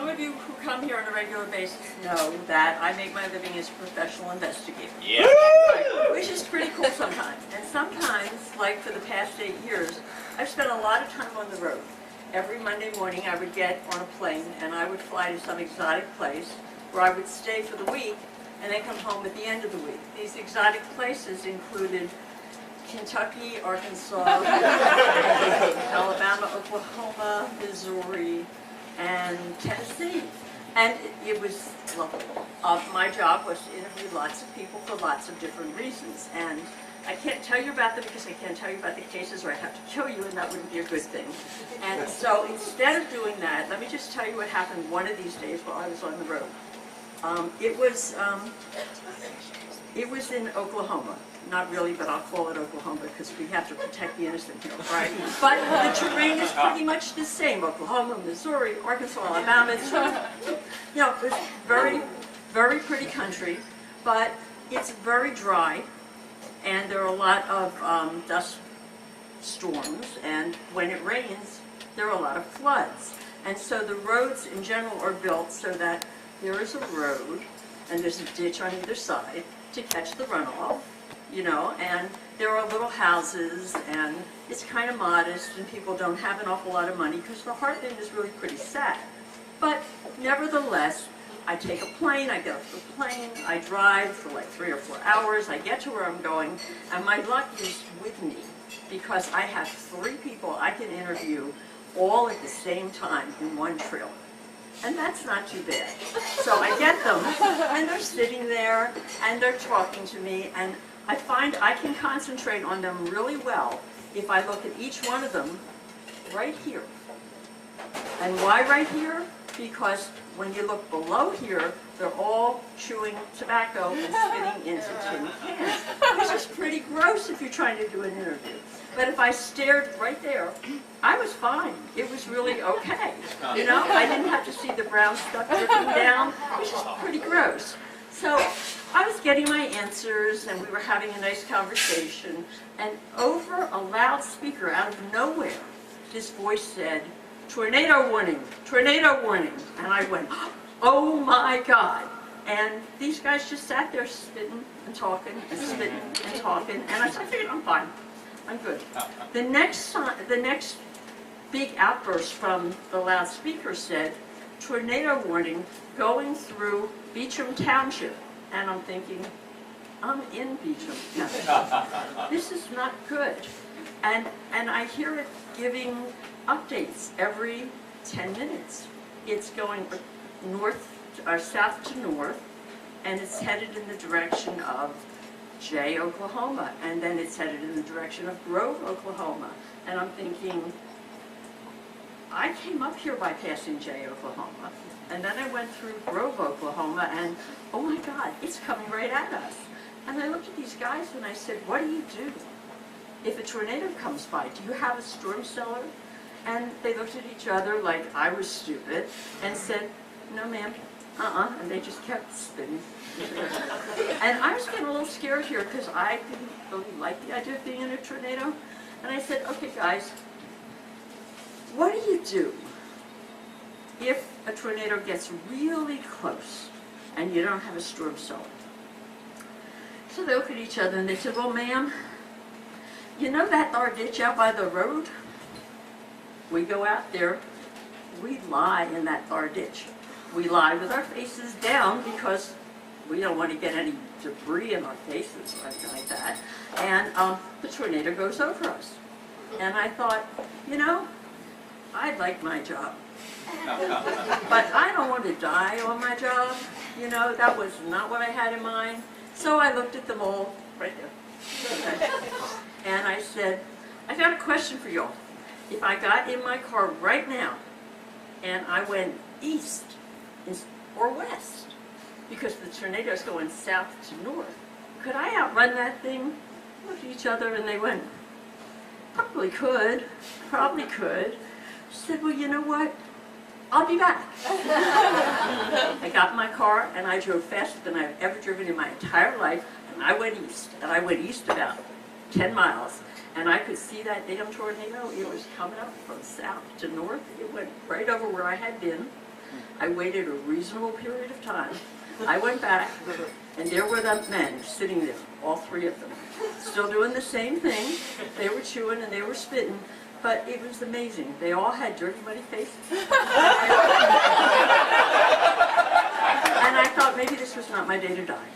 some of you who come here on a regular basis know that I make my living as a professional investigator. Yeah. Right, which is pretty cool sometimes. And sometimes, like for the past 8 years, I've spent a lot of time on the road. Every Monday morning I would get on a plane and I would fly to some exotic place where I would stay for the week and then come home at the end of the week. These exotic places included Kentucky, Arkansas, Alabama, Oklahoma, Missouri, and Tennessee. And it was lovely. My job was to interview lots of people for lots of different reasons. And I can't tell you about them because I can't tell you about the cases or I'd have to kill you and that wouldn't be a good thing. And so instead of doing that, let me just tell you what happened one of these days while I was on the road. It was in Oklahoma. Not really, but I'll call it Oklahoma because we have to protect the innocent here, right? But the terrain is pretty much the same. Oklahoma, Missouri, Arkansas, Alabama. It's sort of, you know, it's very, very pretty country, but it's very dry, and there are a lot of dust storms, and when it rains, there are a lot of floods. And so the roads in general are built so that there is a road, and there's a ditch on either side to catch the runoff. You know, and there are little houses, and it's kind of modest, and people don't have an awful lot of money because the heartland is really pretty sad. But nevertheless, I take a plane, I get off the plane, I drive for like 3 or 4 hours, I get to where I'm going, and my luck is with me because I have 3 people I can interview all at the same time in one trailer. And that's not too bad. So I get them, and they're sitting there, and they're talking to me, and I find I can concentrate on them really well if I look at each one of them right here. And why right here? Because when you look below here, they're all chewing tobacco and spitting into tin cans, which is pretty gross if you're trying to do an interview. But if I stared right there, I was fine. It was really okay. You know, I didn't have to see the brown stuff dripping down, which is pretty gross. So I was getting my answers, and we were having a nice conversation, and over a loudspeaker out of nowhere, this voice said, "Tornado warning, tornado warning." And I went, oh my God. And these guys just sat there spitting and talking and spitting and talking, and I figured, I'm fine, I'm good. The next big outburst from the loudspeaker said, "Tornado warning going through Beecham Township." And I'm thinking, I'm in Beecham Township. This is not good. And I hear it giving updates every 10 minutes. It's going north or south to north, and it's headed in the direction of Jay, Oklahoma, and then it's headed in the direction of Grove, Oklahoma. And I'm thinking, I came up here by passing Jay, Oklahoma, and then I went through Grove, Oklahoma, and oh my God, it's coming right at us. And I looked at these guys and I said, what do you do if a tornado comes by? Do you have a storm cellar? And they looked at each other like I was stupid and said, no ma'am, and they just kept spinning. And I was getting a little scared here because I didn't really like the idea of being in a tornado. And I said, okay guys, what do you do if a tornado gets really close and you don't have a storm cellar? So they looked at each other and they said, well ma'am, you know that our ditch out by the road? We go out there, we lie in that our ditch. We lie with our faces down because we don't want to get any debris in our faces or anything like that. And the tornado goes over us. And I thought, you know, I like my job. But I don't want to die on my job. You know, that was not what I had in mind. So I looked at them all right there. Okay. And I said, I got a question for y'all. If I got in my car right now and I went east or west, because the tornado's going south to north, could I outrun that thing? Looked at each other and they went, probably could, probably could. I said, well, you know what? I'll be back. I got in my car and I drove faster than I've ever driven in my entire life, and I went east. And I went east about 10 miles, and I could see that damn tornado. It was coming up from south to north. It went right over where I had been. I waited a reasonable period of time. I went back, and there were the men sitting there, all three of them, still doing the same thing. They were chewing and they were spitting, but it was amazing. They all had dirty, muddy faces. And I thought maybe this was not my day to die.